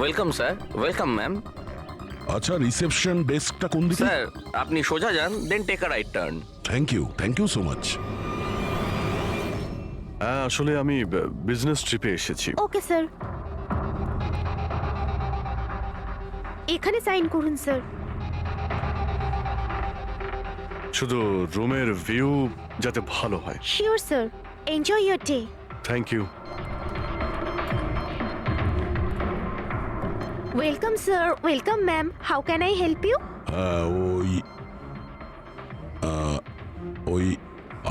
Welcome sir, welcome ma'am. আচ্ছা, reception ডেস্কটা কোন দিকে? স্যার আপনি সোজা যান, then take a right turn. Thank you so much. হ্যাঁ, আসলে আমি বিজনেস ট্রিপে এসেছি। ওকে স্যার, এখানে সাইন করুন স্যার। শুধু রুমের ভিউ যাতে ভালো হয়। Sure sir, enjoy your day. Thank you. Welcome sir, welcome ma'am, how can I help you? ওই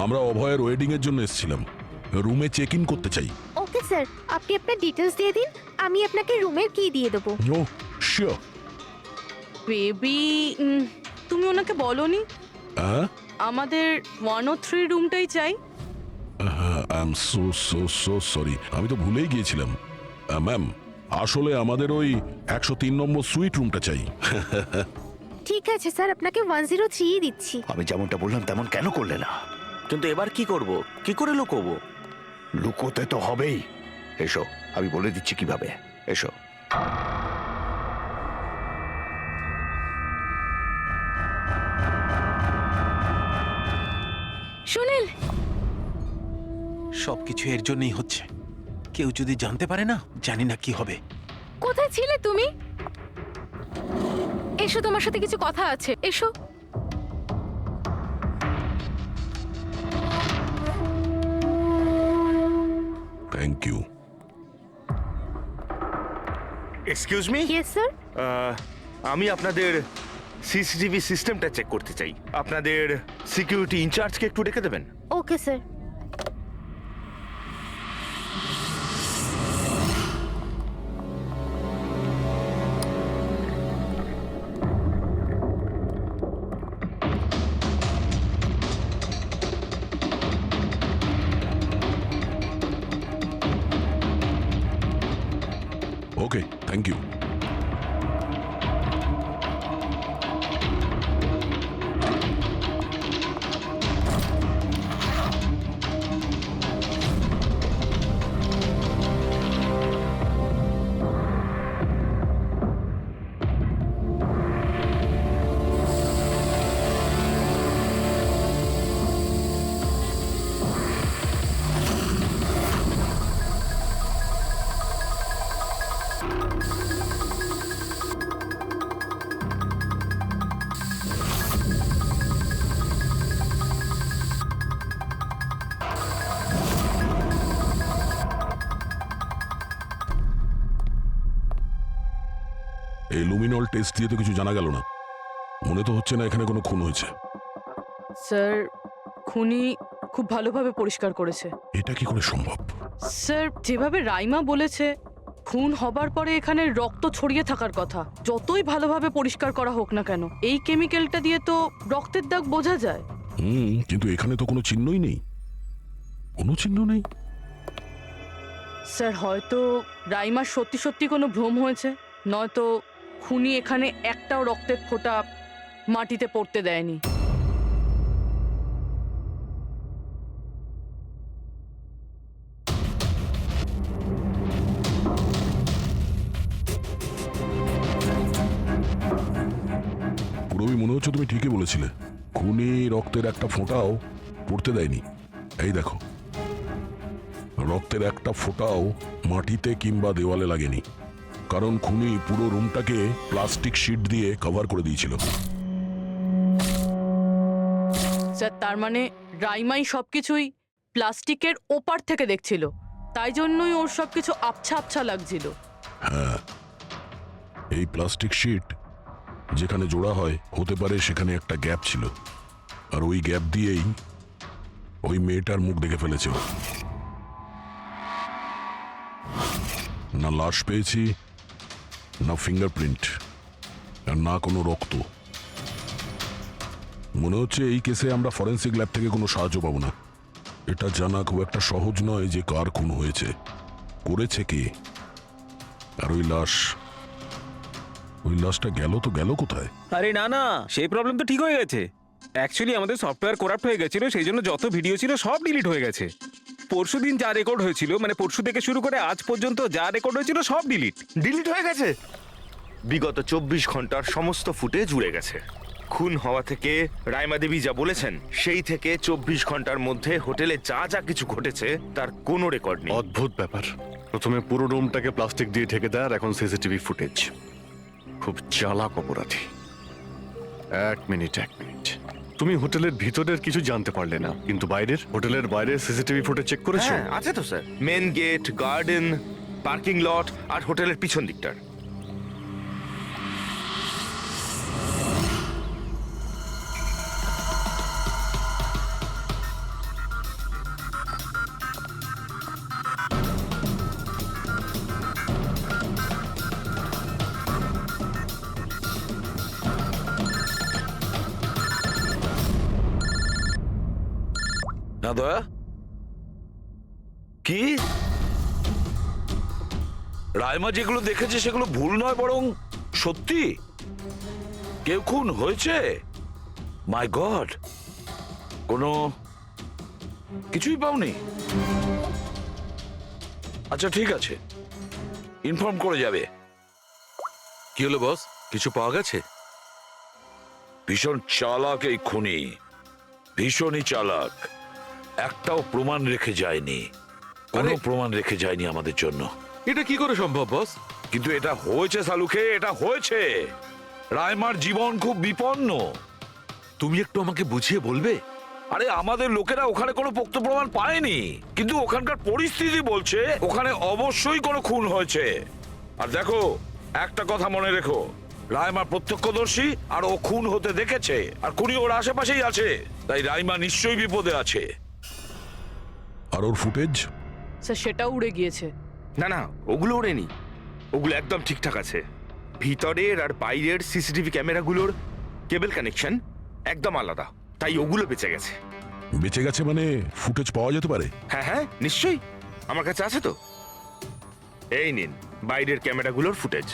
আমরা অভয়ের ওয়েডিং এর জন্য এসেছিলাম, রুমে চেক ইন করতে চাই। ওকে স্যার, আপনি আপনার ডিটেলস দিয়ে দিন, আমি আপনাকে রুমের কি দিয়ে দেবো। ও শিওর। বেবি, তুমি ওনাকে বলনি হ্যাঁ, আমাদের 103 রুমটাই চাই? আই এম সো সরি, আমি তো ভুলেই গিয়েছিলাম। ম্যাম, আসলে আমাদের ওই 103 নম্বর সুইট রুমটা চাই। ঠিক আছে স্যার, আপনাকে 103 দিচ্ছি। আমি যেমনটা বললাম তেমন কেন করলে না? কিন্তু এবার কি করব, কি করে লুকোবো? লুকোতে তো হবেই। এসো, আমি বলে দিচ্ছি কিভাবে। এসো। সুনীল, সবকিছু এর জন্যই হচ্ছে। কেউ যদি জানতে পারে না, জানি না কি হবে। কোথায় ছিলে তুমি? এসো, তোমার সাথে কিছু কথা আছে, এসো। Thank you. Excuse me, yes sir. আমি আপনাদের সিসিটিভি সিস্টেমটা চেক করতে চাই। আপনাদের সিকিউরিটি ইনচার্জকে একটু ডেকে দেবেন। Okay sir. Okay, thank you. এই লুমিনল টেস্ট দিয়ে তো কিছু জানা গেল না। মনে তো হচ্ছে না এখানে কোনো খুন হয়েছে। স্যার, খুনি খুব ভালোভাবে পরিষ্কার করেছে। এটা কি করে সম্ভব? স্যার, যেভাবে রাইমা বলেছে, খুন হবার পরে এখানে রক্ত ছড়িয়ে থাকার কথা। যতই ভালোভাবে পরিষ্কার করা হোক না কেন, এই কেমিক্যালটা দিয়ে তো রক্তের দাগ বোঝা যায়। কিন্তু এখানে তো কোনো চিহ্নই নেই। কোনো চিহ্ন নেই। স্যার, হয়তো রাইমার সত্যি সত্যি কোনো ভ্রম হয়েছে, নয়তো খুনি এখানে একটাও রক্তের ফোঁটা মাটিতে পড়তে দেয়নি। পুরোই মনে হচ্ছে তুমি ঠিকই বলেছিলে। খুনি রক্তের একটা ফোঁটাও পড়তে দেয়নি। এই দেখো, রক্তের একটা ফোঁটাও মাটিতে কিংবা দেওয়ালে লাগেনি, কারণ খুনি পুরো রুমটাকে প্লাস্টিক শিট দিয়ে কভার করে দিয়েছিল। স্যার, তার মানে রাইমাই সবকিছুই প্লাস্টিকের ওপার থেকে দেখছিল, তাই জন্যই ওর সবকিছু আবছা আবছা লাগছিল। হ্যাঁ, এই প্লাস্টিক শিট যেখানে জোড়া হয়, হতে পারে সেখানে একটা গ্যাপ ছিল, আর ওই গ্যাপ দিয়েই ওই মেয়েটার মুখ দেখে ফেলেছে ও। না লাশ পেয়েছি, না ফিঙ্গারপ্রিন্ট, আর না কোনো রক্ত। মনে হচ্ছে এই কেসে আমরা ফরেন্সিক ল্যাব থেকে কোনো সাহায্য পাবো না। এটা জানা খুব একটা সহজ নয় যে কার খুন হয়েছে, করেছে কে। আর ওই লাশটা গেল তো গেল কোথায়? আরে না না, সেই প্রবলেম তো ঠিক হয়ে গেছে। অ্যাকচুয়ালি আমাদের সফটওয়্যার করাপ্ট হয়ে গেছিল, সেই জন্য যত ভিডিও ছিল সব ডিলিট হয়ে গেছে। পরশুদিন যা রেকর্ড হয়েছিল, মানে পরশু থেকে শুরু করে আজ পর্যন্ত যা রেকর্ড হয়েছিল সব ডিলিট। ডিলিট হয়ে গেছে? বিগত 24 ঘন্টার সমস্ত ফুটেজ উড়ে গেছে। খুন হওয়া থেকে রাইমা দেবী যা বলেছেন সেই থেকে 24 ঘন্টার মধ্যে হোটেলে যা যা কিছু ঘটেছে তার কোনো রেকর্ড নেই। অদ্ভুত ব্যাপার। প্রথমে পুরো রুমটাকে প্লাস্টিক দিয়ে ঢেকে দেয়, আর এখন সিসিটিভি ফুটেজ। খুব চালাক অপরাধী। এক মিনিট। তুমি হোটেলের ভিতরের কিছু জানতে পারলে না, কিন্তু বাইরের, হোটেলের বাইরে সিসিটিভি ফুটেজ চেক করেছো? হ্যাঁ আছে তো sir, main gate, garden, parking lot আর হোটেলের পিছন দিকটার। না দয়া, কি রাইমা যেগুলো দেখেছে সেগুলো ভুল নয়, বরং সত্যি? কেউ খুন হয়েছে? মাই গড, কোনো কিছুই পাওনি? আচ্ছা ঠিক আছে, ইনফর্ম করে যাবে। কি হলো বস, কিছু পাওয়া গেছে? ভীষণ চালাক এই খুনি, ভীষণই চালাক। একটাও প্রমাণ রেখে যায়নি, কোনো প্রমাণ রেখে যায়নি আমাদের জন্য। এটা কি করে সম্ভব বস? কিন্তু এটা হয়েছে সালুকে, এটা হয়েছে। রাইমার জীবন খুব বিপন্ন। তুমি একটু আমাকে বুঝিয়ে বলবে? আরে আমাদের লোকেরা ওখানে কোনো পোক্ত প্রমাণ পায়নি, কিন্তু ওখানকার পরিস্থিতি বলছে ওখানে অবশ্যই কোনো খুন হয়েছে। আর দেখো, একটা কথা মনে রেখো, রাইমা প্রত্যক্ষদর্শী, আর ও খুন হতে দেখেছে, আর খুনি ওর আশেপাশেই আছে, তাই রাইমা নিশ্চয়ই বিপদে আছে। আর ওর ফুটেজ? স্যার সেটাও উড়ে গিয়েছে। না না, ওগুলো ওড়েনি, ওগুলো একদম ঠিকঠাক আছে। ভিতরের আর বাইরের সিসিটিভি ক্যামেরাগুলোর কেবল কানেকশন একদম আলাদা, তাই ওগুলো বেঁচে গেছে। বেঁচে গেছে মানে ফুটেজ পাওয়া যেতে পারে? হ্যাঁ হ্যাঁ নিশ্চয়ই, আমার কাছে আছে তো। এই নিন বাইরের ক্যামেরাগুলোর ফুটেজ।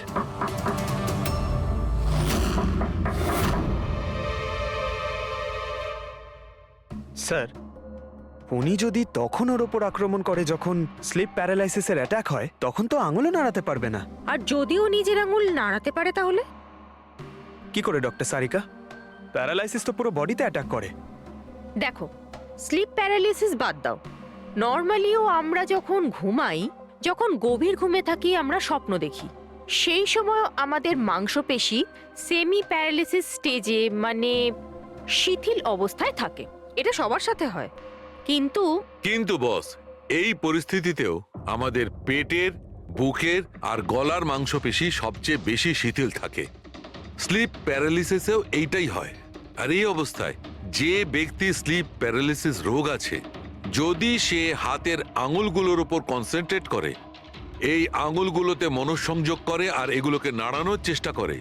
স্যার, উনি যদি তখন ওর ওপর আক্রমণ করে যখন স্লিপ প্যারালাইসিসের অ্যাটাক হয়, তখন তো আঙুলও নাড়াতে পারবে না। আর যদিও নিজের আঙুল নাড়াতে পারে তাহলে? কি করে ডক্টর সারিকা? প্যারালাইসিস তো পুরো বডিতে অ্যাটাক করে। দেখো, স্লিপ প্যারালিসিস বাদ দাও, নর্মালিও আমরা যখন ঘুমাই, যখন গভীর ঘুমে থাকি আমরা স্বপ্ন দেখি, সেই সময় আমাদের মাংসপেশি সেমি প্যারালিসিস স্টেজে, মানে শিথিল অবস্থায় থাকে। এটা সবার সাথে হয়। কিন্তু বস, এই পরিস্থিতিতেও আমাদের পেটের, বুকের আর গলার মাংসপেশি সবচেয়ে বেশি শিথিল থাকে। স্লিপ প্যারালিসিসেও এইটাই হয়। আর এই অবস্থায় যে ব্যক্তি স্লিপ প্যারালিসিস রোগ আছে, যদি সে হাতের আঙুলগুলোর উপর কনসেন্ট্রেট করে, এই আঙুলগুলোতে মনঃসংযোগ করে আর এগুলোকে নাড়ানোর চেষ্টা করে,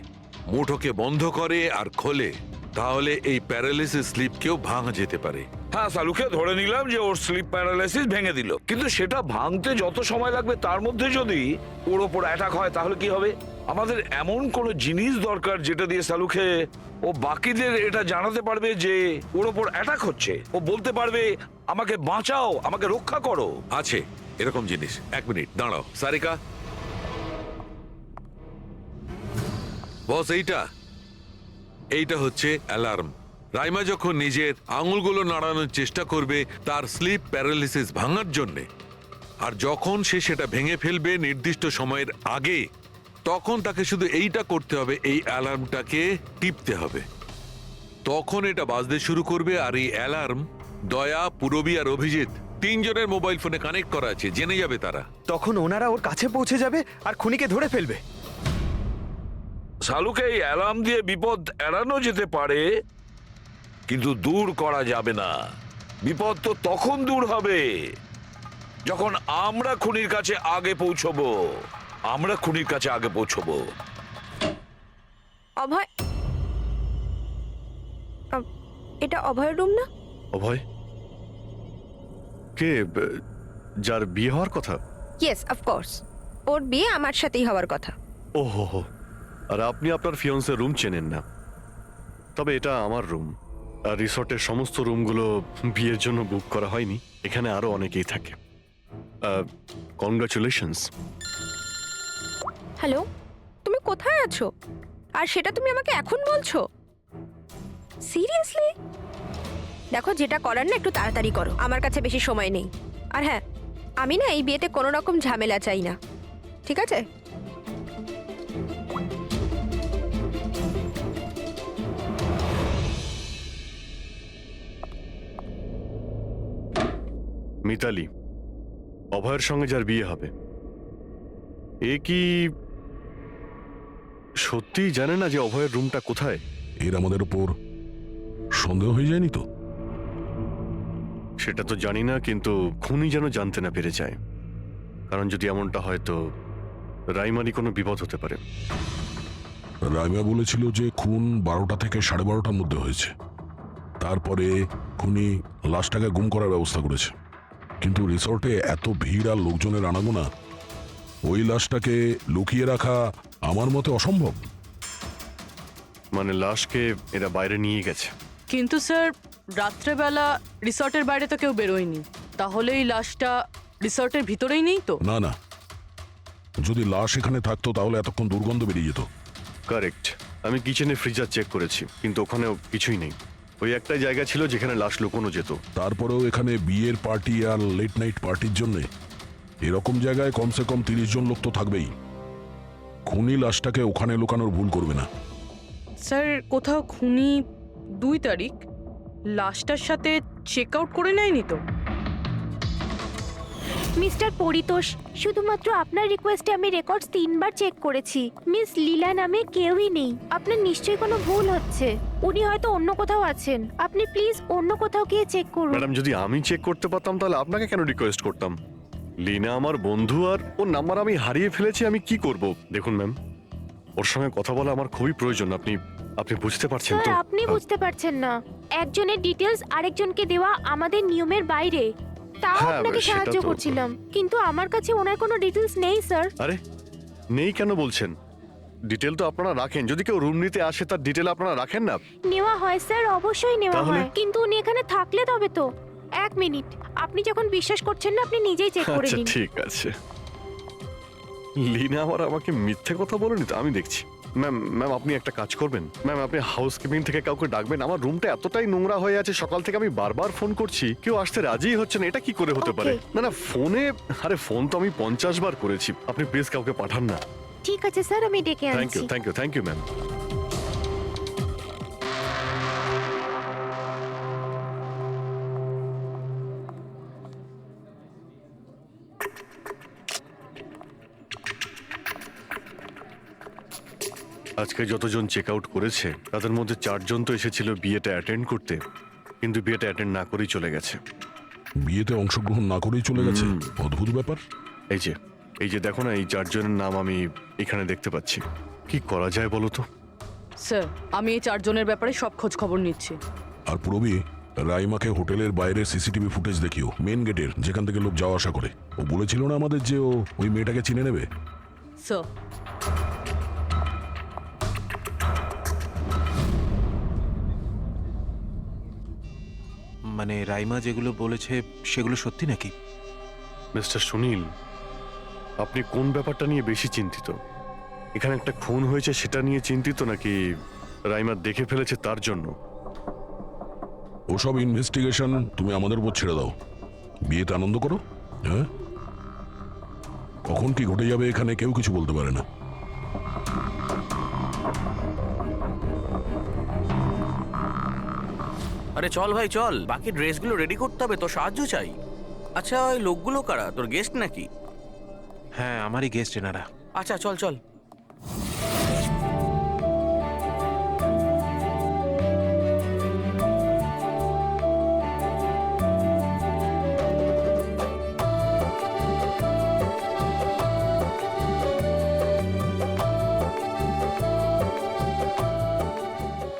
মুঠোকে বন্ধ করে আর খোলে, তাহলে এই প্যারালিসিস স্লিপকেও ভাঙা যেতে পারে। হ্যাঁ সালুকে ধরে নিলাম যে ওর স্লিপ প্যারালাইসিস ভেঙে দিল, কিন্তু সেটা ভাঙতে যত সময় লাগবে তার মধ্যে যদি ওর ওপর অ্যাটাক হয় তাহলে কি হবে? আমাদের এমন কোনো জিনিস দরকার যেটা দিয়ে সালুকে ও বাকিদের এটা জানাতে পারবে যে ওর ওপর অ্যাটাক হচ্ছে। ও বলতে পারবে আমাকে বাঁচাও, আমাকে রক্ষা করো। আছে এরকম জিনিস। এক মিনিট দাঁড়াও সারিকা। বস, এইটা হচ্ছে অ্যালার্ম। রাইমা যখন নিজের আঙুলগুলো নাড়ানোর চেষ্টা করবে তার স্লিপ প্যারালিসিস ভাঙার জন্যে, আর যখন সে সেটা ভেঙে ফেলবে নির্দিষ্ট সময়ের আগে, তখন তাকে শুধু এইটা করতে হবে, এই অ্যালার্মটাকে টিপতে হবে। তখন এটা বাজতে শুরু করবে, আর এই অ্যালার্ম দয়া, পুরবী আর অভিজিৎ তিনজনের মোবাইল ফোনে কানেক্ট করা আছে, জেনে যাবে তারা। তখন ওনারা ওর কাছে পৌঁছে যাবে আর খুনিকে ধরে ফেলবে। সালুকে এই অ্যালার্ম দিয়ে বিপদ এড়ানো যেতে পারে, কিন্তু দূর করা যাবে না। বিপদ তো তখন দূর হবে যখন আমরা খুনির কাছে আগে পৌঁছবো। অভয়, এটা অভয়ের রুম না? অভয় কে? যার বিয়ে হওয়ার কথা? ইয়েস, অফকোর্স, ওর বিয়ে আমার সাথেই হওয়ার কথা। ওহো, আর আপনি আপনার ফিয়ন্সের রুম চেনেন না? তবে এটা আমার রুম, আর রিসর্টের সমস্ত রুমগুলো বিয়ের জন্য বুক করা হয়নি। এখানে আরো অনেকেই থাকে। কনগ্রাচুলেশনস। হ্যালো, তুমি কোথায় আছো? আর সেটা তুমি আমাকে এখন বলছো? সিরিয়াসলি? দেখো, যেটা করার না একটু তাড়াতাড়ি করো, আমার কাছে বেশি সময় নেই। আর হ্যাঁ, আমি না এই বিয়েতে কোনো রকম ঝামেলা চাই না, ঠিক আছে? মিতালি, অভয়ের সঙ্গে যার বিয়ে হবে, এ কি সত্যি জানে না যে অভয়ের রুমটা কোথায়? এর আমাদের উপর সন্দেহ হয়ে যায়নি তো? সেটা তো জানি না, কিন্তু খুনি যেন জানতে না পেরে যায়। কারণ যদি এমনটা হয় তো রাইমারই কোনো বিপদ হতে পারে। রাইমা বলেছিল যে খুন 12টা থেকে 12:30টার মধ্যে হয়েছে। তারপরে খুনি লাশটাকে গুম করার ব্যবস্থা করেছে। কিন্তু রিসর্টে এত ভিড় আর লোকজনের আনাগোনা, ওই লাশটাকে লুকিয়ে রাখা আমার মতে অসম্ভব। মানে লাশকে এরা বাইরে নিয়ে গেছে। কিন্তু স্যার, রাত্রেবেলা রিসর্টের বাইরে তো কেউ বেরোয়নি, তাহলে এই লাশটা রিসর্টের ভিতরেই নেই তো? না না, যদি লাশ এখানে থাকতো তাহলে এতক্ষণ দুর্গন্ধ বেরিয়ে যেত। কারেক্ট। আমি কিচেনে ফ্রিজার চেক করেছি, কিন্তু ওখানেও কিছুই নেই। ওই একটাই জায়গা ছিল যেখানে লাশ লুকোনো যেত। তারপরেও এখানে বিয়ের পার্টি আর লেট নাইট পার্টির জন্য এরকম জায়গায় কমসে কম 30 জন লোক তো থাকবেই। খুনি লাশটাকে ওখানে লুকানোর ভুল করবে না। স্যার, কোথাও খুনি 2 তারিখ লাশটার সাথে চেক আউট করে নেয়নি তো? মিস্টার পরিতোষ, শুধুমাত্র আপনার রিকোয়েস্টে আমি রেকর্ডস 3 বার চেক করেছি। মিস লীলা নামে কেউই নেই। আপনার নিশ্চয়ই কোনো ভুল হচ্ছে। উনি হয়তো অন্য কোথাও আছেন। আপনি প্লিজ অন্য কোথাও গিয়ে চেক করুন। ম্যাডাম, যদি আমি চেক করতে পারতাম তাহলে আপনাকে কেন রিকোয়েস্ট করতাম? লিনা আমার বন্ধু, আর ওর নাম্বার আমি হারিয়ে ফেলেছি। আমি কি করব? দেখুন ম্যাম, ওর সঙ্গে কথা বলা আমার খুবই প্রয়োজন। আপনি বুঝতে পারছেন তো? স্যার, আপনি বুঝতে পারছেন না। একজনের ডিটেলস আরেকজনকে দেওয়া আমাদের নিয়মের বাইরে। তাও হ্যাঁ, আপনাকে সেটা সাহায্য তো- করছিলাম, কিন্তু আমার কাছে ওনার কোনো ডিটেলস নেই স্যার। আরে নেই কেন বলছেন? ডিটেল তো আপনারা রাখেন। যদি কেউ রুম নিতে আসে তার ডিটেল আপনারা রাখেন না? নেওয়া হয় স্যার, অবশ্যই নেওয়া তাহলে? হয়, কিন্তু উনি এখানে থাকলে তবে তো। 1 মিনিট, আপনি যখন বিশ্বাস করছেন না, আপনি নিজেই চেক করে আচ্ছা নিন। ঠিক আছে। লিনা আমাকে মিথ্যে কথা বলেনি তো? আমি দেখছি। ম্যাম আপনি একটা কাজ করবেন। ম্যাম, আপনি হাউসকিপিং থেকে কাউকে ডাকবেন। আমার রুমটা এতটাই নোংরা হয়ে আছে, সকাল থেকে আমি বারবার ফোন করছি, কেউ আসতে রাজিই হচ্ছে না। এটা কি করে হতে পারে? Okay. না ফোনে, আরে ফোন তো আমি 50 বার করেছি। আপনি প্লিজ কাউকে পাঠান না। ঠিক আছে স্যার, আমি ডেকে থ্যাংক ইউ, আনছি। Thank you ma'am. আজকে যতজন চেক আউট করেছে তাদের মধ্যে 4 জন তো এসেছিল বিয়েটা অ্যাটেন্ড করতে, কিন্তু বিয়েটা অ্যাটেন্ড না করেই চলে গেছে। বিয়েতে অংশগ্রহণ না করেই চলে গেছে? অদ্ভুত ব্যাপার। এই যে দেখো না, এই 4 জনের নাম আমি এখানে দেখতে পাচ্ছি। কি করা যায় বলো তো? স্যার, আমি এই 4 জনের ব্যাপারে সব খোঁজ খবর নিচ্ছি। আর পুরবি, রাইমাকে হোটেলের বাইরে সিসিটিভি ফুটেজ দেখিও, মেন গেটের, যেখান থেকে লোক যাওয়া আসা করে। ও বলেছিল না আমাদের যে ও ওই মেয়েটাকে চিনে নেবে। স্যার, মানে রাইমা যেগুলো বলেছে সেগুলো সত্যি নাকি? মিস্টার সুনীল, আপনি কোন ব্যাপারটা নিয়ে বেশি চিন্তিত? এখানে একটা খুন হয়েছে সেটা নিয়ে চিন্তিত, নাকি রাইমা দেখে ফেলেছে তার জন্য? ওসব ইনভেস্টিগেশন তুমি আমাদের উপর ছেড়ে দাও। বিয়েতে আনন্দ করো। হ্যাঁ, কখন কি ঘটে যাবে এখানে কেউ কিছু বলতে পারে না। আরে চল ভাই চল, বাকি ড্রেসগুলো রেডি করতে হবে, তোর সাহায্য চাই। আচ্ছা, ওই লোকগুলো কারা? তোর গেস্ট নাকি? হ্যাঁ, আমারই গেস্ট এনারা। আচ্ছা চল চল।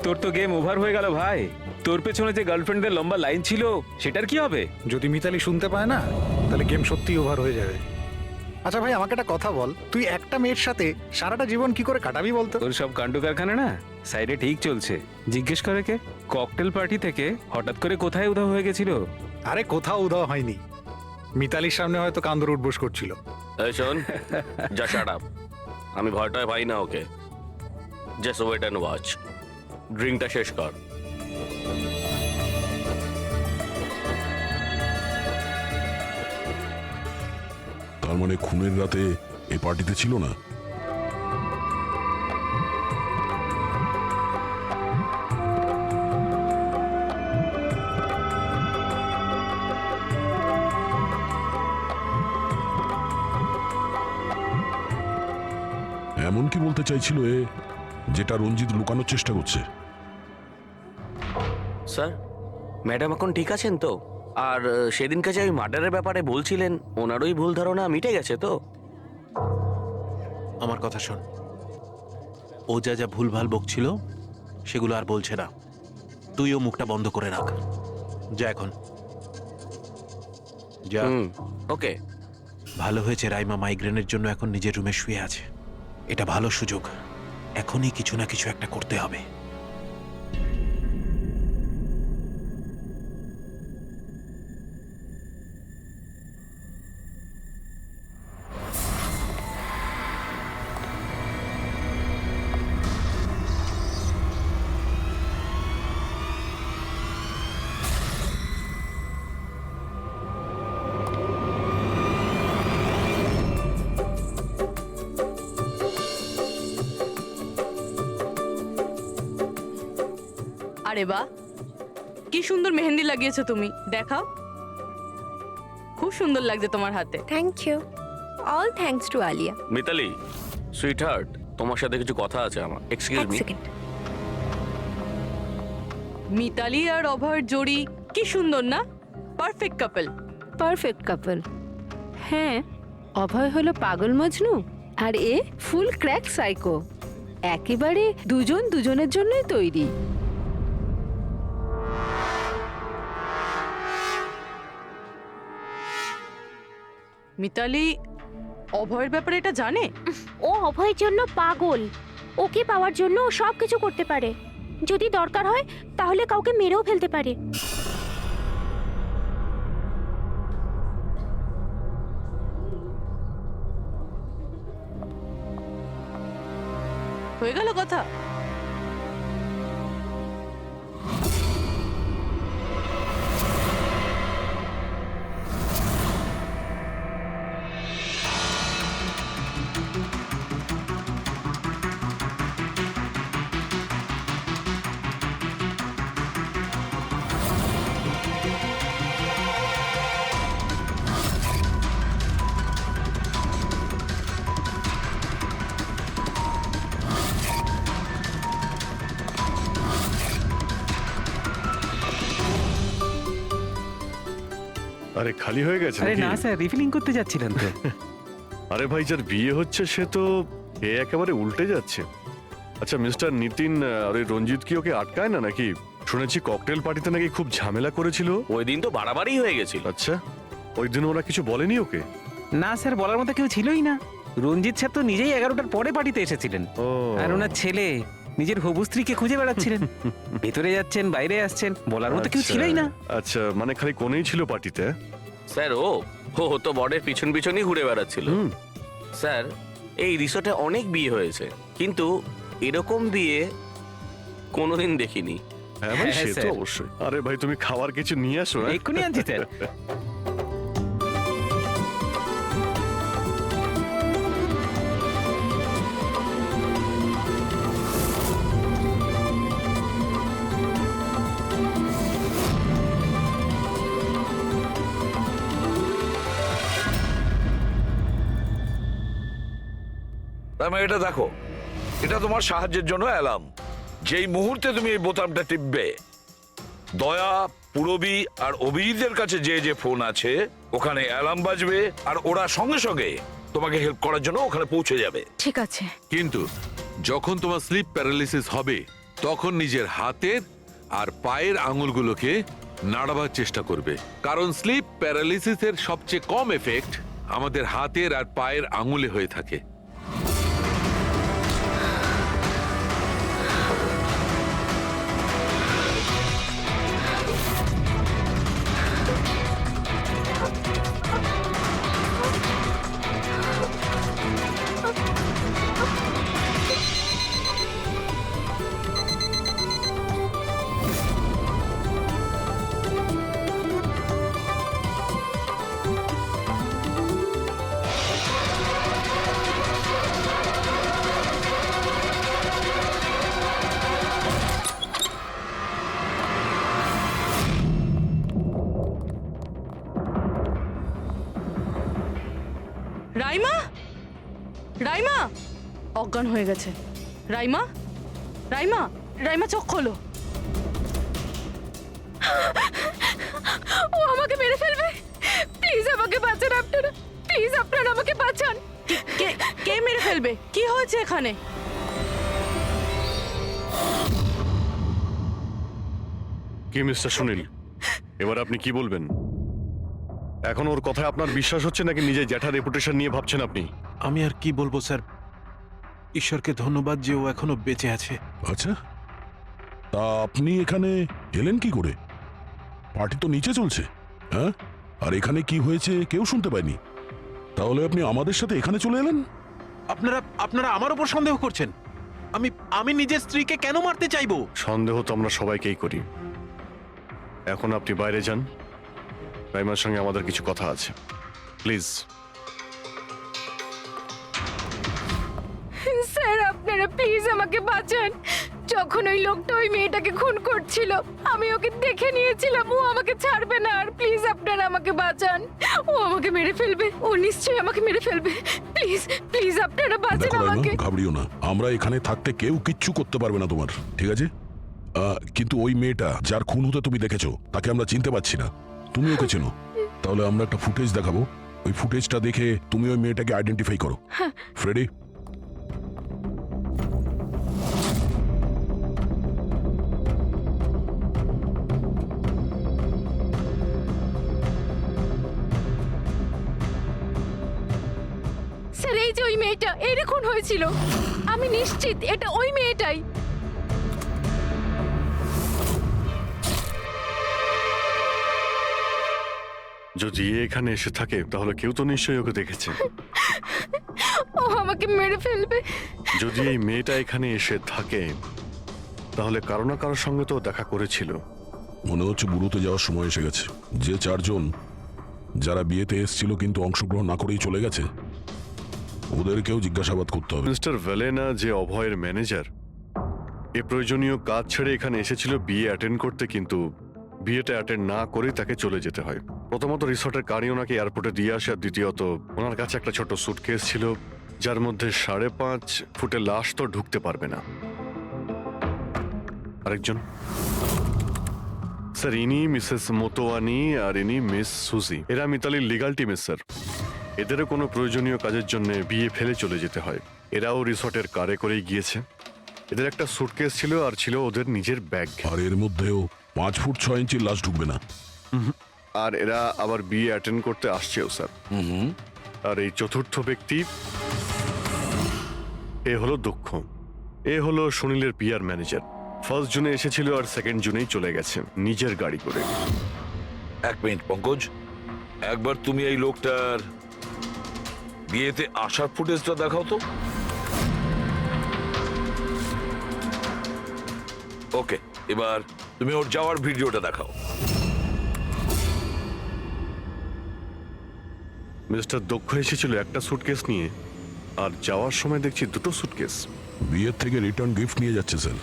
তোর তো গেম ওভার হয়ে গেল ভাই। তোর পেছনে যে গার্লফ্রেন্ডদের লম্বা লাইন ছিল সেটার কি হবে? যদি মিতালি শুনতে পায় না, তাহলে গেম সত্যিই ওভার হয়ে যাবে। আচ্ছা ভাই, আমাকে একটা কথা বল, তুই একটা মেয়ের সাথে সারাটা জীবন কি করে কাটাবি বলতো? তোর সব কাণ্ড কারখানা না সাইডে ঠিক চলছে। জিজ্ঞেস করে কে? ককটেল পার্টি থেকে হঠাৎ করে কোথায় উধাও হয়ে গেছিল? আরে কোথাও উধাও হয়নি, মিতালির সামনে হয়তো কান্দর উঠবোস করছিল। এই শোন, যা শাট আপ। আমি ভয়টায় পাই না okay. Just wait and watch. ড্রিঙ্কটা শেষ কর। তার মানে খুনের রাতে এই পার্টিতে ছিল না? এমন কি বলতে চাইছিল এ, যেটা রঞ্জিত লুকানোর চেষ্টা করছে? স্যার, ম্যাডাম এখন ঠিক আছেন তো? আর সেদিনকে যে ওই মার্ডারের ব্যাপারে বলছিলেন, ওনারই ভুল ধারণা মিটে গেছে তো? আমার কথা শোন, ও যা যা ভুলভাল বকছিল সেগুলো আর বলছে না। তুইও মুখটা বন্ধ করে রাখ। যা এখন, যা। ওকে। ভালো হয়েছে রাইমা মাইগ্রেনের জন্য এখন নিজের রুমে শুয়ে আছে। এটা ভালো সুযোগ, এখনই কিছু না কিছু একটা করতে হবে। আরে বাহ, কি সুন্দর মেহেন্দি লাগিয়েছো তুমি, দেখাও। খুব সুন্দর লাগছে তোমার হাতে। Thank you. All thanks to Alia. Mitali, sweetheart, তোমার সাথে কিছু কথা আছে আমার। Excuse me. মিতালি আর অভয়ের জোড়ি কি সুন্দর না? Perfect couple. Perfect couple. হ্যাঁ, অভয় হলো পাগল মজনু আর এ ফুল ক্র্যাক সাইকো। একেবারে দুজন দুজনের জন্যই তৈরি। মিতালি অভয়ের ব্যাপারে এটা জানে? ও অভয়ের জন্য পাগল। ওকে পাওয়ার জন্য ও সব কিছু করতে পারে। যদি দরকার হয় তাহলে কাউকে মেরেও ফেলতে পারে। হয়ে গেল কথা। আরে খালি হয়ে গেছে আরে নাকি? না স্যার, রিফিলিং করতে যাচ্ছিলেন তো। আরে ভাই, যার বিয়ে হচ্ছে সে তো এ একেবারে উল্টে যাচ্ছে। আচ্ছা মিস্টার নিতিন, আর ওই রঞ্জিত কি ওকে আটকায় না নাকি? শুনেছি ককটেল পার্টিতে নাকি খুব ঝামেলা করেছিল। ওই দিন তো বাড়াবাড়ি হয়ে গেছিল। আচ্ছা, ওই দিন ওরা কিছু বলেনি ওকে? না স্যার, বলার মতো কেউ ছিলই না। রঞ্জিত স্যার তো নিজেই 11টার পরে পার্টিতে এসেছিলেন। ও, আর ওনার ছেলে নিজের হবু স্ত্রীকে খুঁজে বেড়াচ্ছিলেন। ভেতরে যাচ্ছেন, বাইরে আসছেন, বলার মতো কেউ ছিলই না। আচ্ছা, মানে খালি কোনেই ছিল পার্টিতে? স্যার, ও তো বরের পিছন পিছনই ঘুরে বেড়াচ্ছিল। স্যার, এই রিসোর্টে অনেক বিয়ে হয়েছে, কিন্তু এরকম বিয়ে কোনোদিন দেখিনি। হ্যাঁ ভাই, হ্যাঁ, সে তো স্যার। অবশ্যই। আরে ভাই, তুমি খাবার কিছু নিয়ে আসো। হ্যাঁ? এক্ষুনি আনছি স্যার। তার মানে এটা দেখো, এটা তোমার সাহায্যের জন্য অ্যালার্ম। যেই মুহূর্তে তুমি এই বোতামটা টিপবে, দয়া, পুরবী আর অভিজিতের কাছে যে যে ফোন আছে ওখানে অ্যালার্ম বাজবে, আর ওরা সঙ্গে সঙ্গে তোমাকে হেল্প করার জন্য ওখানে পৌঁছে যাবে। ঠিক আছে। কিন্তু যখন তোমার স্লিপ প্যারালিসিস হবে, তখন নিজের হাতের আর পায়ের আঙুলগুলোকে নাড়াবার চেষ্টা করবে, কারণ স্লিপ প্যারালিসিসের সবচেয়ে কম এফেক্ট আমাদের হাতের আর পায়ের আঙুলে হয়ে থাকে। অজ্ঞান হয়ে গেছে। রাইমা, রাইমা, রাইমা চোখ খোলো। ও আমাকে মেরে ফেলবে। প্লিজ আমাকে বাঁচান আপনারা, প্লিজ আপনারা আমাকে বাঁচান। কে কে মেরে ফেলবে? কি হয়েছে এখানে? কি মিস্টার সুনীল, এবার আপনি কি বলবেন? এখন ওর কথায় আপনার বিশ্বাস হচ্ছে নাকি নিজের জ্যাঠার রেপুটেশন নিয়ে ভাবছেন আপনি? আমি আর কি বলবো স্যার, ঈশ্বরকে ধন্যবাদ যে ও এখনো বেঁচে আছে। আচ্ছা, তা আপনি এখানে এলেন কি করে? পার্টি তো নিচে চলছে, হ্যাঁ? আর এখানে কি হয়েছে কেউ শুনতে পায়নি, তাহলে আপনি আমাদের সাথে এখানে চলে এলেন? আপনারা আপনারা আমার উপর সন্দেহ করছেন? আমি নিজের স্ত্রীকে কেন মারতে চাইবো? সন্দেহ তো আমরা সবাইকেই করি। এখন আপনি বাইরে যান, রাইমার সঙ্গে আমাদের কিছু কথা আছে, প্লিজ। স্যার আপনারা প্লিজ আমাকে বাঁচান। যখন ওই লোকটা ওই মেয়েটাকে খুন করছিল আমি ওকে দেখে নিয়েছিলাম, ও আমাকে ছাড়বে না। আর প্লিজ আপনারা আমাকে বাঁচান, ও আমাকে মেরে ফেলবে, ও নিশ্চয়ই আমাকে মেরে ফেলবে। প্লিজ প্লিজ আপনারা বাঁচান দেখো রাইমা, আমাকে। ঘাবড়িও না, আমরা এখানে থাকতে কেউ কিচ্ছু করতে পারবে না তোমার, ঠিক আছে? কিন্তু ওই মেয়েটা যার খুন হতে তুমি দেখেছো তাকে আমরা চিনতে পারছি না, তুমি ওকে চেনো। তাহলে আমরা একটা ফুটেজ দেখাবো, ওই ফুটেজটা দেখে তুমি ওই মেয়েটাকে আইডেন্টিফাই করো। ফ্রেডি, স্যার এই যে ওই মেয়েটা, এই খুন হয়েছিল, আমি নিশ্চিত এটা ওই মেয়েটাই। যদি এখানে এসে থাকে তাহলে কেউ তো নিশ্চয়ই ওকে দেখেছে। ও আমাকে মেরে ফেলবে। যদি এই মেয়েটা এখানে এসে থাকে তাহলে কারো না কারোর সঙ্গে তো দেখা করেছিল। মনে হচ্ছে বুড়োতে যাওয়ার সময় এসে গেছে। যে চারজন যারা বিয়েতে এসেছিল কিন্তু অংশগ্রহণ না করেই চলে গেছে, ওদেরকেও জিজ্ঞাসাবাদ করতে হবে। মিস্টার ভেলেনা যে অভয়ের ম্যানেজার, এ প্রয়োজনীয় কাজ ছেড়ে এখানে এসেছিল বিয়ে অ্যাটেন্ড করতে, কিন্তু বিয়েটা অ্যাটেন্ড না করে তাকে চলে যেতে হয়। প্রথমত রিসর্টের গাড়ি ওনাকে এয়ারপোর্টে দিয়ে আসে, আর দ্বিতীয়ত ওনার কাছে একটা ছোট সুটকেস ছিল যার মধ্যে 5.5 ফুটের লাশ তো ঢুকতে পারবে না। আরেকজন স্যার, ইনি মিসেস মোতোয়ানি আর ইনি মিস সুজি। এরা মিতালির লিগাল টিমের স্যার। এদেরও কোনো প্রয়োজনীয় কাজের জন্য বিয়ে ফেলে চলে যেতে হয়। এরাও রিসর্টের কারে করেই গিয়েছে। এদের একটা সুটকেস ছিল আর ছিল ওদের নিজের ব্যাগ। আর এর মধ্যেও 5 ফুট 6 ইঞ্চির লাশ ঢুকবে না। আর এরা আবার বিয়ে অ্যাটেন্ড করতে আসছেও স্যার। আর এই চতুর্থ ব্যক্তি, এ হলো দক্ষ। এ হলো সুনীলের পিআর ম্যানেজার। 1 জুনে এসেছিল আর 2 জুনেই চলে গেছে নিজের গাড়ি করে। 1 মিনিট পঙ্কজ, একবার তুমি এই লোকটার বিয়েতে আসার ফুটেজটা দেখাও তো। ওকে, এবার তুমি ওর যাওয়ার ভিডিওটা দেখাও। মিস্টার দক্ষ এসেছিল একটা সুটকেস নিয়ে, আর যাওয়ার সময় দেখছি 2টো সুটকেস। বিয়ের থেকে রিটার্ন গিফট নিয়ে যাচ্ছে স্যার।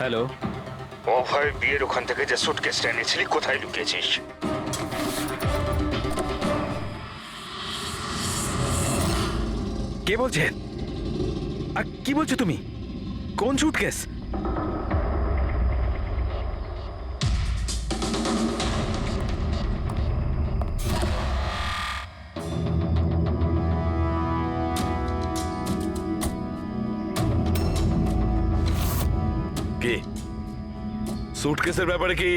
হ্যালো, অভয় বিয়ের ওখান থেকে যে সুটকেসটা এনেছিলি কোথায় লুকিয়েছিস? কে বলছেন? আর কি বলছো তুমি? কোন সুটকেস? কে? সুটকেসের ব্যাপারে কি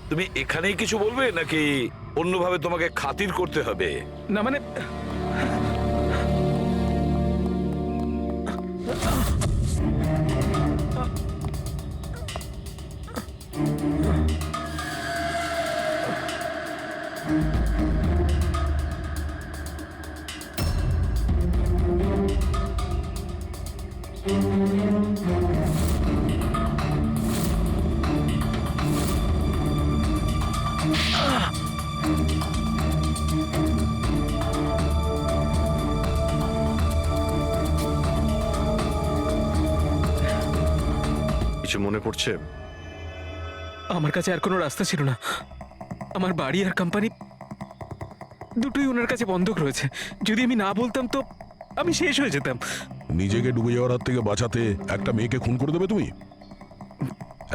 তুমি এখানেই কিছু বলবে নাকি অন্যভাবে তোমাকে খাতির করতে হবে? না মানে কিছু মনে পড়ছে? আমার কাছে আর কোনো রাস্তা ছিল না। আমার বাড়ি আর কোম্পানি দুটোই ওনার কাছে বন্ধক রয়েছে। যদি আমি না বলতাম তো আমি শেষ হয়ে যেতাম। নিজেকে ডুবে যাওয়ার হাত থেকে বাঁচাতে একটা মেয়েকে খুন করে দেবে তুমি?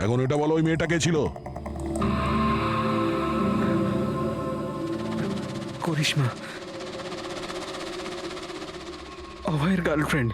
এখন এটা বলো, ওই মেয়েটা কে ছিল? করিশ্মা, অভয়ের গার্লফ্রেন্ড।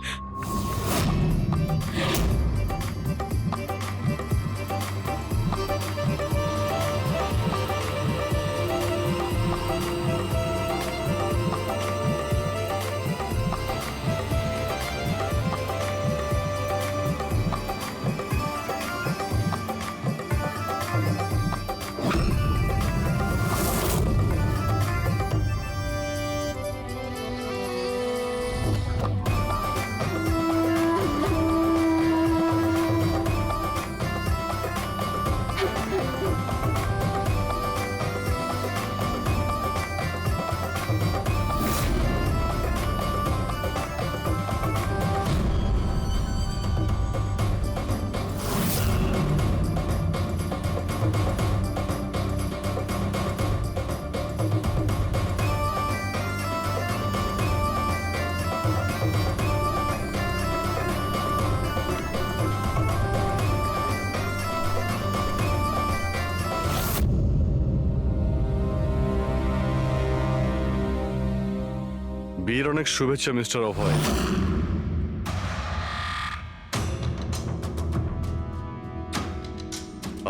বিয়ের অনেক শুভেচ্ছা মিস্টার অভয়।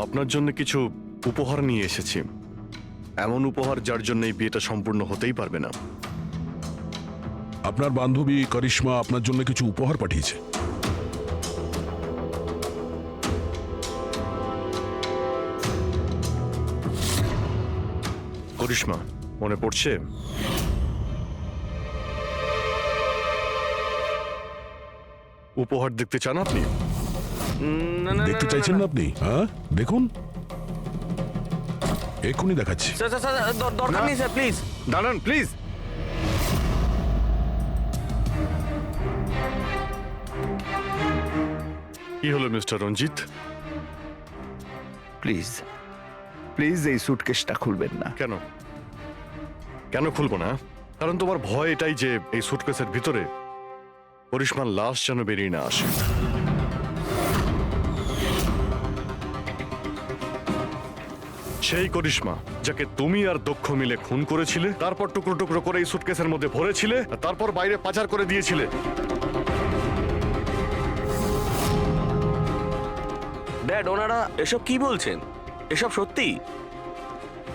আপনার জন্য কিছু উপহার নিয়ে এসেছি। এমন উপহার যার জন্য এই বিয়েটা সম্পূর্ণ হতেই পারবে না। আপনার বান্ধবী করিশ্মা আপনার জন্য কিছু উপহার পাঠিয়েছে। করিশ্মা, মনে পড়ছে? উপহার দেখতে চান আপনি? দেখতে চাইছেন না আপনি? হ্যাঁ, দেখুন, এক্ষুনি দেখাচ্ছি। স্যার স্যার স্যার, দরকার নেই স্যার, প্লিজ দাঁড়ান প্লিজ। কি হলো মিস্টার রঞ্জিত? প্লিজ প্লিজ এই সুটকেসটা খুলবেন না। কেন কেন খুলবো না? কারণ তোমার ভয় এটাই যে এই সুটকেসের ভিতরে করিশ্মার লাশ যেন বেরিয়ে না আসে। সেই করিশ্মা যাকে তুমি আর দক্ষ মিলে খুন করেছিলে, তারপর টুকরো টুকরো করে এই সুটকেসের মধ্যে ভরেছিলে, আর তারপর বাইরে পাচার করে দিয়েছিলে। ড্যাড, ওনারা এসব কি বলছেন? এসব সত্যি?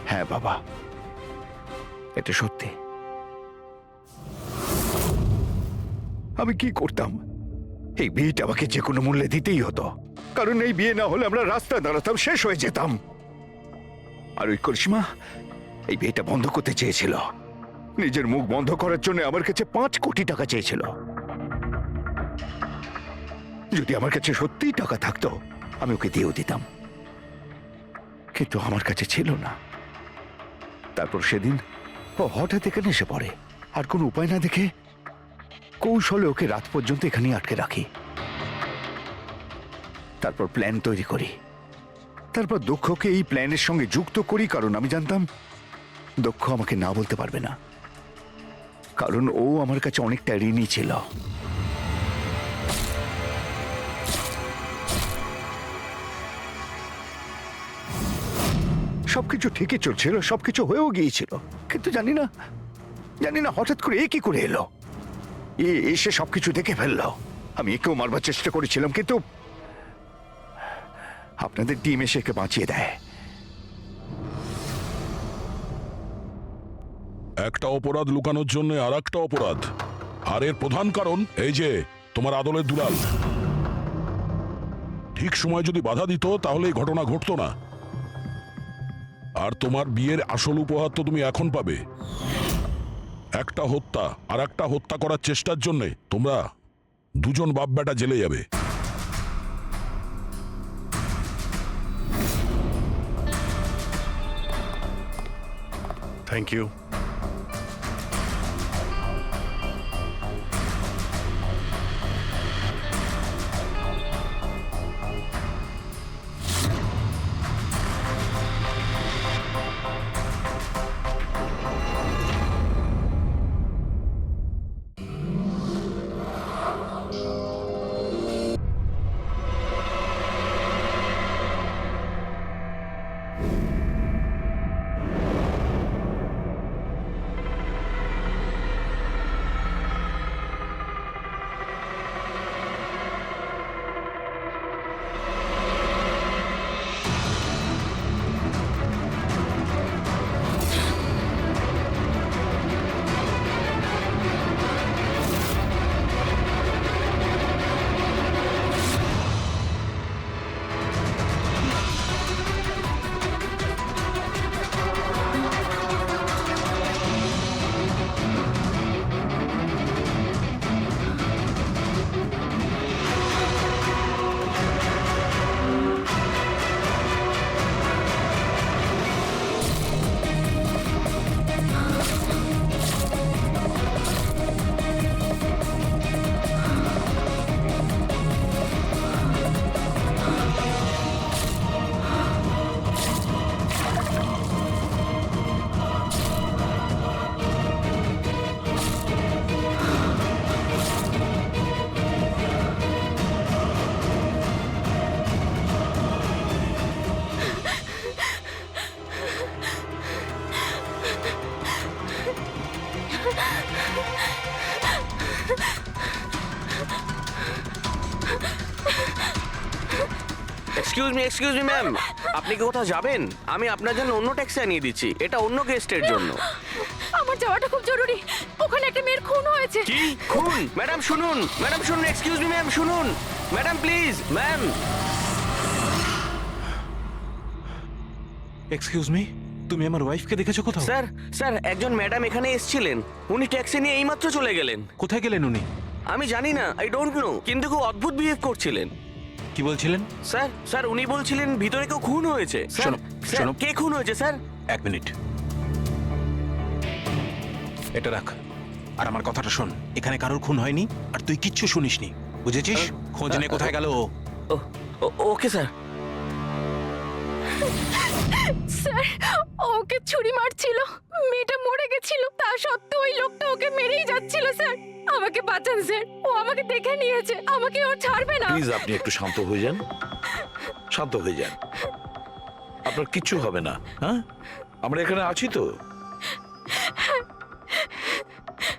হ্যাঁ বাবা, এটা সত্যি। আমি কি করতাম? এই বিয়েটা আমাকে যে কোনো মূল্যে দিতেই হতো, কারণ এই বিয়ে না হলে আমরা রাস্তায় দাঁড়াতাম, শেষ হয়ে যেতাম। আর ওই করিশ্মা এই বিয়েটা বন্ধ করতে চেয়েছিল। নিজের মুখ বন্ধ করার জন্য আমার কাছে 5 কোটি টাকা চেয়েছিল। যদি আমার কাছে সত্যিই টাকা থাকতো আমি ওকে দিয়েও দিতাম, কিন্তু আমার কাছে ছিল না। তারপর সেদিন ও হঠাৎ এখানে এসে পড়ে, আর কোনো উপায় না দেখে কৌশলে ওকে রাত পর্যন্ত এখানেই আটকে রাখি। তারপর প্ল্যান তৈরি করি, তারপর দক্ষকে এই প্ল্যানের সঙ্গে যুক্ত করি, কারণ আমি জানতাম দক্ষ আমাকে না বলতে পারবে না, কারণ ও আমার কাছে অনেকটা ঋণী ছিল। সবকিছু ঠিকই চলছিল, সবকিছু হয়েও গিয়েছিল, কিন্তু জানি না হঠাৎ করে এ কি করে এলো। এসে সবকিছু দেখে ফেললো। আমি একেও মারবার চেষ্টা করেছিলাম, কিন্তু আপনাদের টিম এসে একে বাঁচিয়ে দেয়। একটা অপরাধ লুকানোর জন্য আর একটা অপরাধ, আর এর প্রধান কারণ এই যে তোমার আদলের দুলাল। ঠিক সময় যদি বাধা দিত তাহলে এই ঘটনা ঘটতো না। আর তোমার বিয়ের আসল উপহার তো তুমি এখন পাবে। একটা হত্যা আর একটা হত্যা করার চেষ্টার জন্য তোমরা দুজন বাপ বেটা জেলে যাবে। Thank you. Excuse me ma'am, আপনি কি কোথাও যাবেন? আমি আপনার জন্য অন্য ট্যাক্সি আনিয়ে দিচ্ছি, এটা অন্য গেস্টের জন্য। আমার যাওয়াটা খুব জরুরি, ওখানে একটা মেয়ের খুন হয়েছে। কি খুন? ম্যাডাম শুনুন, ম্যাডাম শুনুন, এক্সকিউজ মি ম্যাম শুনুন, madam please, ma'am. Excuse me, তুমি আমার ওয়াইফকে দেখেছো কোথাও? স্যার স্যার একজন ম্যাডাম এখানে এসেছিলেন, উনি ট্যাক্সি নিয়ে এইমাত্র চলে গেলেন। কোথায় গেলেন উনি? আমি জানি না, আই ডোন্ট নো, কিন্তু খুব অদ্ভুত বিহেভ করছিলেন। কি বলছিলেন? স্যার স্যার উনি বলছিলেন ভিতরে কেউ খুন হয়েছে। স্যার, শোনো, স্যার, শোনো। কে খুন হয়েছে স্যার? এক মিনিট, এটা রাখ আর আমার কথাটা শোন। এখানে কারোর খুন হয়নি আর তুই কিচ্ছু শুনিসনি, বুঝেছিস? খোঁজ নে কোথায় গেল ও। Okay sir. স্যার ওকে ছুরি মারছিল, মেয়েটা মরে গেছিল, তা সত্ত্বেও ওই লোকটা ওকে মেরেই যাচ্ছিল। স্যার আমাকে বাঁচান স্যার, ও আমাকে দেখে নিয়েছে, আমাকে ও ছাড়বে না। প্লিজ আপনি একটু শান্ত হয়ে যান, শান্ত হয়ে যান, আপনার কিচ্ছু হবে না। হ্যাঁ, আমরা এখানে আছি তো।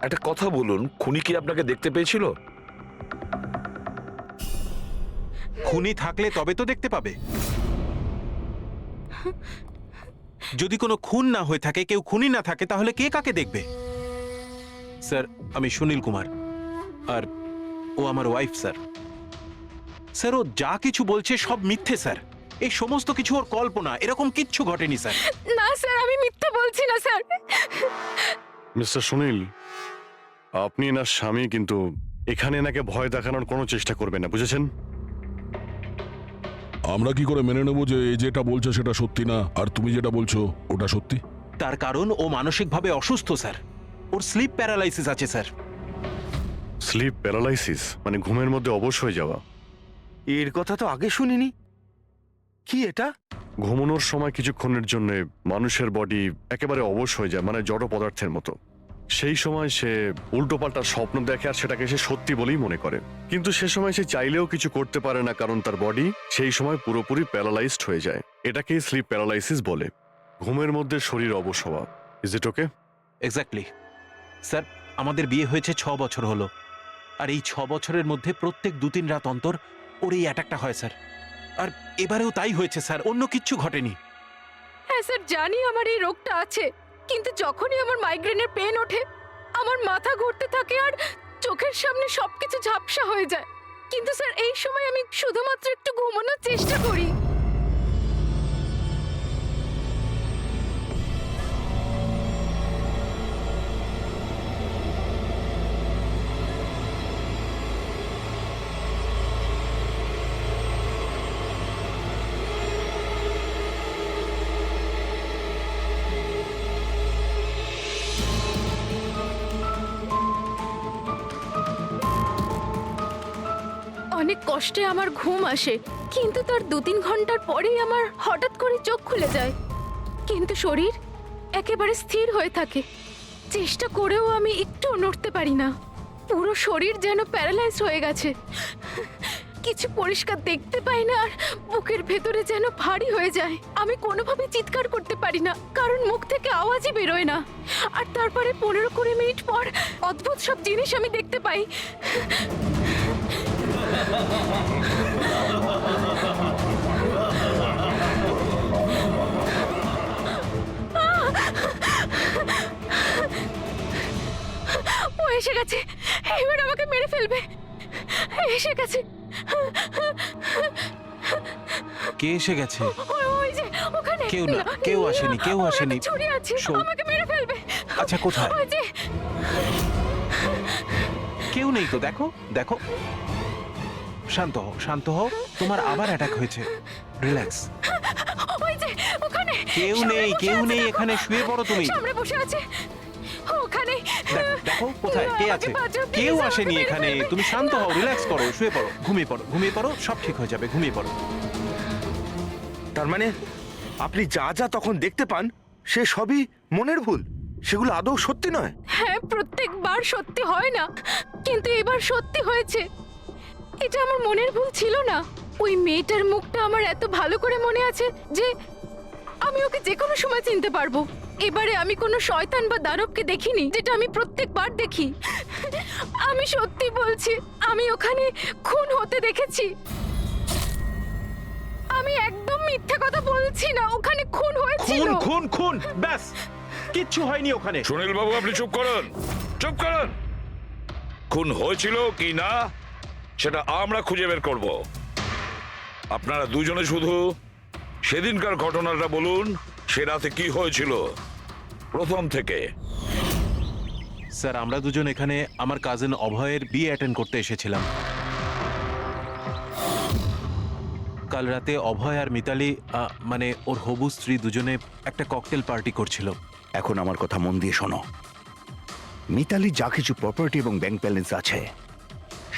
একটা কথা বলুন, খুনি কি আপনাকে দেখতে পেয়েছিল? খুনি থাকলে তবে তো দেখতে পাবে। যদি কোনো খুন না হয়ে থাকে, কেউ খুনি না থাকে, তাহলে কে কাকে দেখবে? স্যার আমি সুনীল কুমার আর ও আমার ওয়াইফ স্যার। স্যার ও যা কিছু বলছে সব মিথ্যে স্যার, এই সমস্ত কিছু ওর কল্পনা, এরকম কিচ্ছু ঘটেনি স্যার। না স্যার আমি মিথ্যে বলছি না স্যার। মিস্টার সুনীল, আপনি না স্বামী, কিন্তু এখানে এনাকে ভয় দেখানোর কোনো চেষ্টা করবেন না, বুঝেছেন? আমরা কি করে মেনে নেবো যে এ যেটা বলছে সেটা সত্যি না আর তুমি যেটা বলছো ওটা সত্যি? তার কারণ ও মানসিকভাবে অসুস্থ স্যার, ওর স্লিপ প্যারালাইসিস আছে স্যার। স্লিপ প্যারালাইসিস মানে ঘুমের মধ্যে অবশ হয়ে যাওয়া? এর কথা তো আগে শুনিনি, কি এটা? ঘুমানোর সময় কিছুক্ষণের জন্য মানুষের বডি একেবারে অবশ হয়ে যায়, মানে জড় পদার্থের মতো। সেই সময় সে উল্টোপাল্টা স্বপ্ন দেখে আর সেটাকে সে সত্যি বলেই মনে করে, কিন্তু সে সময় সে চাইলেও কিছু করতে পারে না, কারণ তার বডি সেই সময় পুরোপুরি প্যারালাইজড হয়ে যায়। এটাকেই স্লিপ প্যারালাইসিস বলে, ঘুমের মধ্যে শরীর অবশ হওয়া। Is it okay? Exactly sir, আমাদের বিয়ে হয়েছে 6 বছর হলো, আর এই 6 বছরের মধ্যে প্রত্যেক 2-3 রাত অন্তর ওর এই অ্যাটাকটা হয় স্যার। আর এবারেও তাই হয়েছে স্যার, অন্য কিচ্ছু ঘটেনি। হ্যাঁ স্যার জানি আমার এই রোগটা আছে, কিন্তু যখনই আমার মাইগ্রেনের পেন ওঠে আমার মাথা ঘুরতে থাকে আর চোখের সামনে সবকিছু ঝাপসা হয়ে যায়। কিন্তু স্যার এই সময় আমি শুধুমাত্র একটু ঘুমানোর চেষ্টা করি। অনেক কষ্টে আমার ঘুম আসে, কিন্তু তার 2-3 ঘন্টার পরেই আমার হঠাৎ করে চোখ খুলে যায়, কিন্তু শরীর একেবারে স্থির হয়ে থাকে। চেষ্টা করেও আমি একটু নড়তে পারি না, পুরো শরীর যেন প্যারালাইজ হয়ে গেছে। কিছু পরিষ্কার দেখতে পাই না আর বুকের ভেতরে যেন ভারী হয়ে যায়। আমি কোনোভাবে চিৎকার করতে পারি না, কারণ মুখ থেকে আওয়াজই বেরোয় না। আর তারপরে 15-20 মিনিট পর অদ্ভুত সব জিনিস আমি দেখতে পাই। ও এসে গেছে, এবার আমাকে মেরে ফেলবে। এসে গেছে। কে এসে গেছে? ওই যে ওখানে। কেউ না, কেউ আসেনি, কেউ ওর আসেনি। একটা ছুরি আছে, শোন। আমাকে মেরে ফেলবে। আচ্ছা কোথায়? ওই যে। কেউ নেই তো, দেখো দেখো। শান্ত হও, শান্ত হও, তোমার আবার অ্যাটাক হয়েছে, রিল্যাক্স। ওই যে ওখানে। কেউ নেই, কেউ নেই এখানে, শুয়ে পড়ো তুমি। সামনে বসে আছে ওখানে। দেখো কোথায় কে আছে? কেউ আসেনি এখানে, তুমি শান্ত হও, রিল্যাক্স করো, শুয়ে পড়ো, ঘুমিয়ে পড়ো, ঘুমিয়ে পড়ো, সব ঠিক হয়ে যাবে, ঘুমিয়ে পড়ো। তার মানে আপনি যা যা তখন দেখতে পান সে সবই মনের ভুল, সেগুলো আদৌ সত্যি নয়? হ্যাঁ, প্রত্যেকবার সত্যি হয় না, কিন্তু এবার সত্যি হয়েছে। এটা আমার মনের ভুল ছিল না। ওই মেয়েটার মুখটা আমার এত ভালো করে মনে আছে যে আমি ওকে যে কোনো সময় চিনতে পারবো। এবারে আমি কোনো শয়তান বা দানবকে দেখিনি, যেটা আমি প্রত্যেকবার দেখি। আমি সত্যি বলছি, আমি ওখানে খুন হতে দেখেছি। আমি আমি একদম মিথ্যে কথা বলছি না, ওখানে খুন হয়েছিল। খুন খুন খুন, ব্যাস কিচ্ছু হয়নি ওখানে। সুনীল বাবু আপনি চুপ করুন, চুপ করুন। খুন হয়েছিল কি না সেটা আমরা খুঁজে বের করব। আপনারা দুজনে শুধু সেদিনকার ঘটনাটা বলুন, সে রাতে কি হয়েছিল প্রথম থেকে। স্যার আমরা দুজন এখানে আমার কাজিন অভয়ের বিয়ে অ্যাটেন্ড করতে এসেছিলাম। কাল রাতে অভয় আর মিতালি মানে ওর হবু স্ত্রী দুজনে একটা ককটেল পার্টি করছিল। এখন আমার কথা মন দিয়ে শোনো। মিতালি যা কিছু প্রপার্টি এবং ব্যাংক ব্যালেন্স আছে,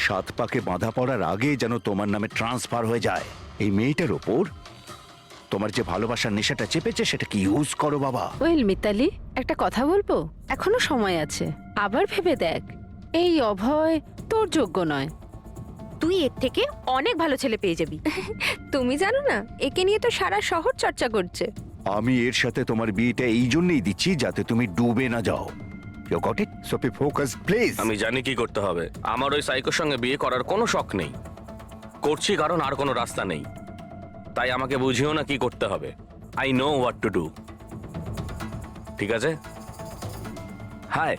7 পাকে বাঁধা পড়ার আগে যেন তোমার নামে ট্রান্সফার হয়ে যায়। এই মেয়েটার ওপর তোমার যে ভালোবাসার নেশাটা চেপেছে সেটা কি ইউজ করো বাবা। ওয়েল মিতালি, একটা কথা বলবো? এখনো সময় আছে, আবার ভেবে দেখ। এই অভয় তোর যোগ্য নয়, তুই এর থেকে অনেক ভালো ছেলে পেয়ে যাবি। তুমি জানো না, একে নিয়ে তো সারা শহর চর্চা করছে। আমি এর সাথে তোমার বিয়েটা এই জন্যই দিচ্ছি যাতে তুমি ডুবে না যাও। You got it? So be focus please. আমি জানি কি করতে হবে। আমার ওই সাইকোর সঙ্গে বিয়ে করার কোনো শখ নেই, করছি কারণ আর কোনো রাস্তা নেই। তাই আমাকে বুঝিও না কি করতে হবে। I know what to do. ঠিক আছে? হাই।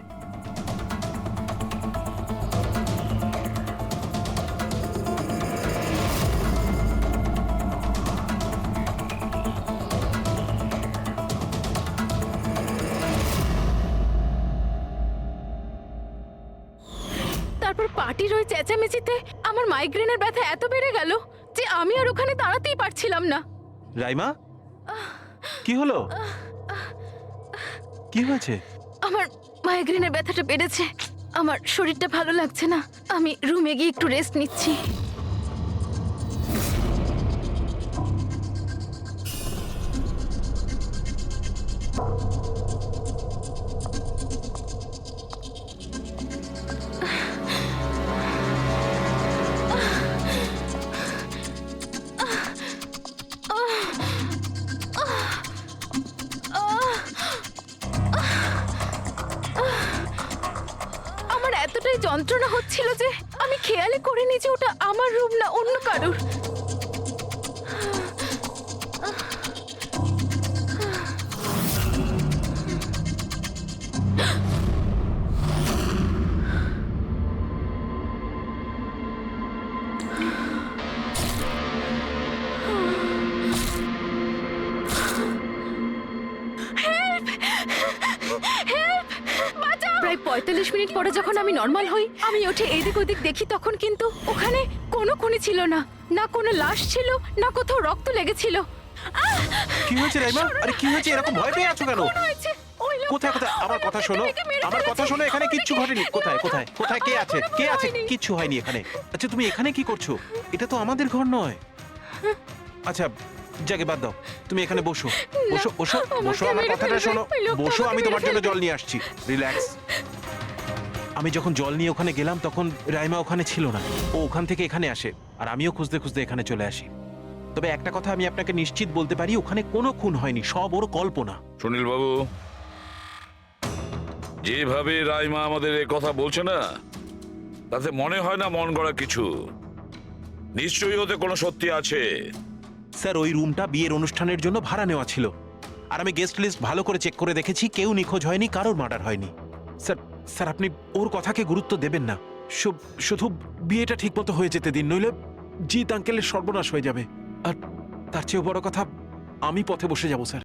তারপর পার্টির ওই চেঁচামেচিতে আমার মাইগ্রেনের ব্যথা এত বেড়ে গেল যে আমি আর ওখানে দাঁড়াতেই পারছিলাম না। রাইমা, কি হলো? কি হয়েছে? আমার মাইগ্রেনের ব্যথাটা বেড়েছে, আমার শরীরটা ভালো লাগছে না, আমি রুমে গিয়ে একটু রেস্ট নিচ্ছি। আমার এতটাই যন্ত্রণা হচ্ছিল যে আমি খেয়ালই করিনি যে ওটা আমার রুম না অন্য কারোর। প্রায় 45 মিনিট পরে যখন আমি নর্মাল হই, আমি উঠে এদিক ওদিক দেখি, তখন কিন্তু ওখানে কোনো খুনি ছিল না, না কোনো লাশ ছিল, না কোথাও রক্ত লেগেছিল। কি হয়েছে রাইমা? আরে কি হয়েছে? এরকম ভয় পেয়ে আছো কেন? কোথায় কোথায়? আমার কথা শোনো, আমার কথা শোনো। এখানে কিচ্ছু ঘটেনি। কোথায় কোথায় কোথায় কে আছে? কে আছে? কিচ্ছু হয়নি এখানে। আচ্ছা তুমি এখানে কি করছো? এটা তো আমাদের ঘর নয়। আচ্ছা যাকে বাদ দাও, তুমি এখানে বসো বসো বসো বসো। আমার কথাটা শোনো, বসো। আমি তোমার জন্য জল নিয়ে আসছি। রিল্যাক্স। আমি যখন জল নিয়ে ওখানে গেলাম তখন রাইমা ওখানে ছিল না। ও ওখান থেকে এখানে আসে আর আমিও খুঁজতে খুঁজতে এখানে চলে আসি। তবে একটা কথা আমি আপনাকে নিশ্চিত বলতে পারি, ওখানে কোনো খুন হয়নি, সব ওর কল্পনা। সুনীল বাবু, যেভাবে রাইমা আমাদের এ কথা বলছে না, তাতে মনে হয় না মন গড়া কিছু। নিশ্চয়ই ওতে কোনো সত্যি আছে। স্যার ওই রুমটা বিয়ের অনুষ্ঠানের জন্য ভাড়া নেওয়া ছিল, আর আমি গেস্ট লিস্ট ভালো করে চেক করে দেখেছি, কেউ নিখোঁজ হয়নি, কারোর মার্ডার হয়নি। স্যার স্যার আপনি ওর কথাকে গুরুত্ব দেবেন না, শুধু বিয়েটা ঠিকমতো হয়ে যেতে দিন, নইলে জিৎ আঙ্কেলের সর্বনাশ হয়ে যাবে। আর তার চেয়েও বড় কথা, আমি পথে বসে যাব স্যার।